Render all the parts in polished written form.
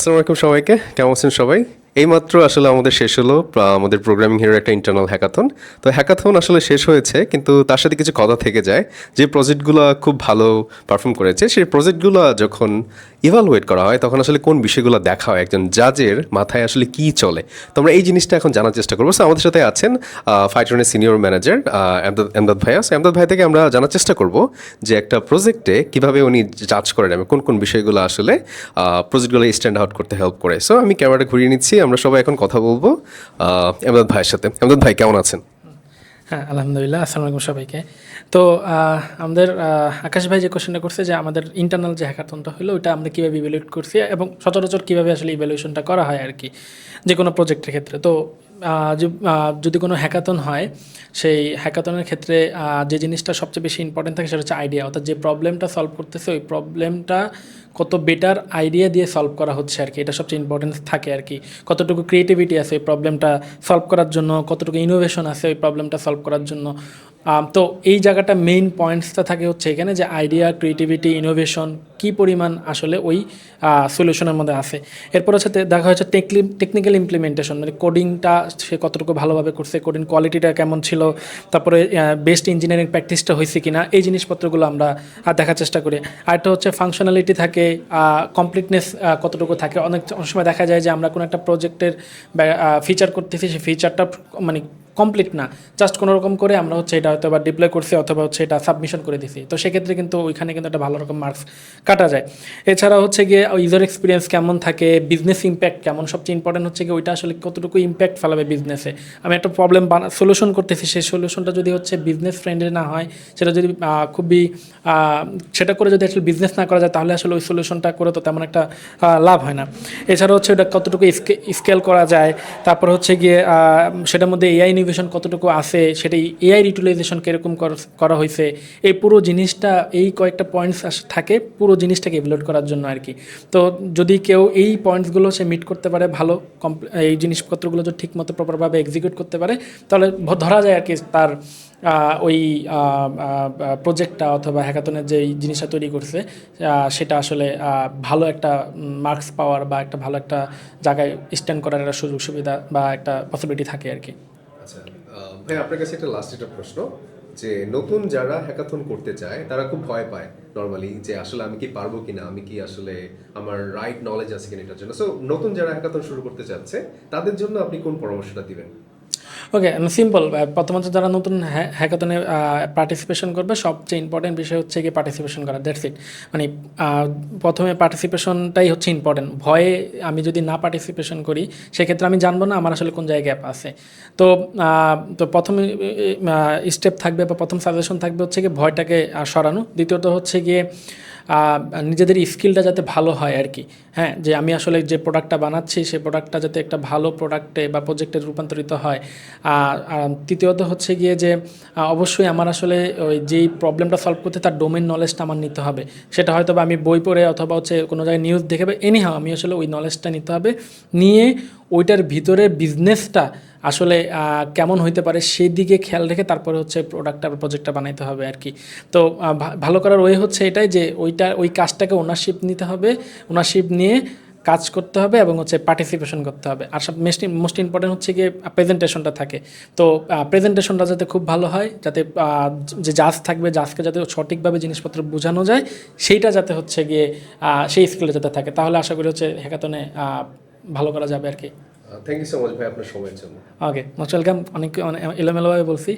আসসালামু আলাইকুম সবাইকে, কেমন আছেন সবাই? এইমাত্র আসলে আমাদের শেষ হলো আমাদের প্রোগ্রামিং হিরোর একটা ইন্টারনাল হ্যাকাথন। তো হ্যাকাথন আসলে শেষ হয়েছে, কিন্তু তার সাথে কিছু কথা থেকে যায়। যে প্রজেক্টগুলো খুব ভালো পারফর্ম করেছে, সেই প্রজেক্টগুলো যখন ইভালুয়েট করা হয় তখন আসলে কোন বিষয়গুলো দেখা হয়, একজন জাজের মাথায় আসলে কী চলে। তো আমরা এই জিনিসটা এখন জানার চেষ্টা করবো। সো আমাদের সাথে আছেন ফাইটনের সিনিয়র ম্যানেজার এমদাদ ভাইয়া। সো এমদাদ ভাই থেকে আমরা জানার চেষ্টা করব যে একটা প্রজেক্টে কীভাবে উনি জাজ করেন এবং কোন কোন বিষয়গুলো আসলে প্রজেক্টগুলো স্ট্যান্ড আউট করতে হেল্প করে। সো আমি ক্যামেরাটা ঘুরিয়ে নিচ্ছি, আমরা সবাই এখন কথা বলবো এমদাদ ভাইয়ের সাথে। এমদাদ ভাই কেমন আছেন? হ্যাঁ, আলহামদুলিল্লাহ। আসসালামু আলাইকুম সবাইকে। তো আমাদের আকাশ ভাই যে কোশ্চেনটা করছে যে আমাদের ইন্টারনাল যে হ্যাকাথনটা হলো ওইটা আমরা কীভাবে ইভ্যালুয়েট করছি এবং সচরাচর কীভাবে আসলে ইভ্যালুয়েশনটা করা হয় আর কি, যে কোনো প্রজেক্টের ক্ষেত্রে। তো যদি কোনো হ্যাকাথন হয়, সেই হ্যাকাথনের ক্ষেত্রে যে জিনিসটা সবচেয়ে বেশি ইম্পর্টেন্ট থাকে সেটা হচ্ছে আইডিয়া, অর্থাৎ যে প্রবলেমটা সলভ করতেছে ওই প্রবলেমটা কত বেটার আইডিয়া দিয়ে সলভ করা হচ্ছে আর কি, এটা সবচেয়ে ইম্পর্টেন্স থাকে আর কি। কতটুকু ক্রিয়েটিভিটি আছে ওই প্রবলেমটা সলভ করার জন্য, কতটুকু ইনোভেশন আছে ওই প্রবলেমটা সলভ করার জন্য। তো এই জায়গাটা মেইন পয়েন্টসটা থাকে হচ্ছে এখানে, যে আইডিয়া, ক্রিয়েটিভিটি, ইনোভেশন কী পরিমাণ আসলে ওই সলিউশনের মধ্যে আছে। এরপর হচ্ছে দেখা হচ্ছে টেকনিক্যাল ইমপ্লিমেন্টেশন, মানে কোডিংটা সে কতটুকু ভালোভাবে করছে, কোডিং কোয়ালিটিটা কেমন ছিল, তারপরে বেস্ট ইঞ্জিনিয়ারিং প্র্যাকটিসটা হয়েছে কিনা, এই জিনিসপত্রগুলো আমরা দেখার চেষ্টা করি। আরেকটা হচ্ছে ফাংশনালিটি থাকে, কমপ্লিটনেস কতটুকু থাকে। অনেক সময় দেখা যায় যে আমরা কোনো একটা প্রজেক্টের ফিচার করতেছি, সেই ফিচারটা মানে কমপ্লিট না, জাস্ট কোনো রকম করে আমরা হচ্ছে এটা হয়তো বা ডিপ্লয় করছি অথবা হচ্ছে এটা সাবমিশন করে দিছি। তো সেক্ষেত্রে কিন্তু ওইখানে কিন্তু একটা ভালো রকম মার্কস কাটা যায়। এছাড়া হচ্ছে গিয়ে ইউজার এক্সপিরিয়েন্স কেমন থাকে, বিজনেস ইম্প্যাক্ট কেমন, সবচেয়ে ইম্পর্টেন্ট হচ্ছে গিয়ে ওইটা আসলে কতটুকু ইম্প্যাক্ট ফেলাবে বিজনেসে। আমি একটা প্রবলেম সলিউশন করতেছি, সেই সলিউশনটা যদি হচ্ছে বিজনেস ফ্রেন্ডলি না হয়, সেটা যদি খুবই সেটা করে যদি আসলে বিজনেস না করা যায়, তাহলে আসলে ওই সলিউশনটা করে তো তেমন একটা লাভ হয় না। এছাড়া হচ্ছে ওটা কতটুকু স্কেল করা যায়, তারপর হচ্ছে গিয়ে সেটার মধ্যে এআই ইনোভেশন কতটুকু আছে, সেটাই এআই ইউটিলাইজেশন কীরকম করা হয়েছে, এই পুরো জিনিসটা, এই কয়েকটা পয়েন্টস থাকে পুরো জিনিসটাকে ইভ্যালুয়েট করার জন্য আর কি। তো যদি কেউ এই পয়েন্টসগুলো সে মিট করতে পারে, ভালো এই জিনিসপত্রগুলো যদি ঠিকমতো প্রপারভাবে এক্সিকিউট করতে পারে, তাহলে ধরা যায় আর কি তার ওই প্রজেক্টটা অথবা হ্যাকাথনের যে জিনিসটা তৈরি করছে সেটা আসলে ভালো একটা মার্কস পাওয়ার বা একটা ভালো একটা জায়গায় স্ট্যান্ড করার একটা সুযোগ সুবিধা বা একটা পসিবিলিটি থাকে আর কি। আচ্ছা ভাই, আপনার কাছে একটা লাস্ট একটা প্রশ্ন, যে নতুন যারা হ্যাকাথন করতে চায় তারা খুব ভয় পায় নর্মালি, যে আসলে আমি কি পারবো কিনা, আমি কি আসলে আমার রাইট নলেজ আছে কিনা এটার জন্য। সো নতুন যারা হ্যাকাথন শুরু করতে চাচ্ছে তাদের জন্য আপনি কোন পরামর্শটা দিবেন? ওকে, সিম্পল। প্রথমত যারা নতুন হ্যাকাথনে পার্টিসিপেশন করবে, সবচেয়ে ইম্পর্টেন্ট বিষয় হচ্ছে গিয়ে পার্টিসিপেশন করা, দ্যাটস ইট। মানে প্রথমে পার্টিসিপেশনটাই হচ্ছে ইম্পর্টেন্ট। ভয়ে আমি যদি না পার্টিসিপেশন করি, সেক্ষেত্রে আমি জানবো না আমার আসলে কোন জায়গায় গ্যাপ আছে। তো তো প্রথম স্টেপ থাকবে বা প্রথম সাজেশন থাকবে হচ্ছে গিয়ে ভয়টাকে সরানো। দ্বিতীয়ত হচ্ছে গিয়ে নিজেদের স্কিলটা যাতে ভালো হয় আর কি। হ্যাঁ, যে আমি আসলে যে প্রোডাক্টটা বানাচ্ছি সেই প্রোডাক্টটা যাতে একটা ভালো প্রোডাক্টে বা প্রজেক্টে রূপান্তরিত হয়। তৃতীয়ত হচ্ছে গিয়ে যে অবশ্যই আমার আসলে ওই যেই প্রবলেমটা সলভ করতে তার ডোমেন নলেজটা আমার নিতে হবে। সেটা হয়তো বা আমি বই পড়ে অথবা হচ্ছে কোনো জায়গায় নিউজ দেখে বা এনিহাও আমি আসলে ওই নলেজটা নিতে হবে। নিয়ে ওইটার ভিতরে বিজনেসটা আসলে কেমন হইতে পারে সেই দিকে খেয়াল রেখে তারপরে হচ্ছে প্রোডাক্টটা বা প্রজেক্টটা বানাইতে হবে আর কি। তো ভালো করার ওয়ে হচ্ছে এটাই, যে ওই কাজটাকে ওনারশিপ নিতে হবে, ওনারশিপ নিয়ে কাজ করতে হবে এবং হচ্ছে পার্টিসিপেশন করতে হবে। আর সব মোস্ট ইম্পর্টেন্ট হচ্ছে গিয়ে প্রেজেন্টেশনটা থাকে। তো প্রেজেন্টেশনটা যাতে খুব ভালো হয়, যাতে যে জাজ থাকবে, জাজকে যাতে সঠিকভাবে জিনিসপত্র বোঝানো যায়, সেইটা যাতে হচ্ছে গিয়ে সেই স্কিলটা যাতে থাকে, তাহলে আশা করি হচ্ছে হ্যাকাথনে ভালো করা যাবে আর কি। থ্যাংক ইউ সো মাচ ভাই আপনার সময়ের জন্য। ওকে, মোস্ট ওয়েলকাম। অনেক এলোমেলোভাবে বলছি,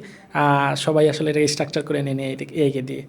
সবাই আসলে এটা স্ট্রাকচার করে নিয়ে এগিয়ে দিয়ে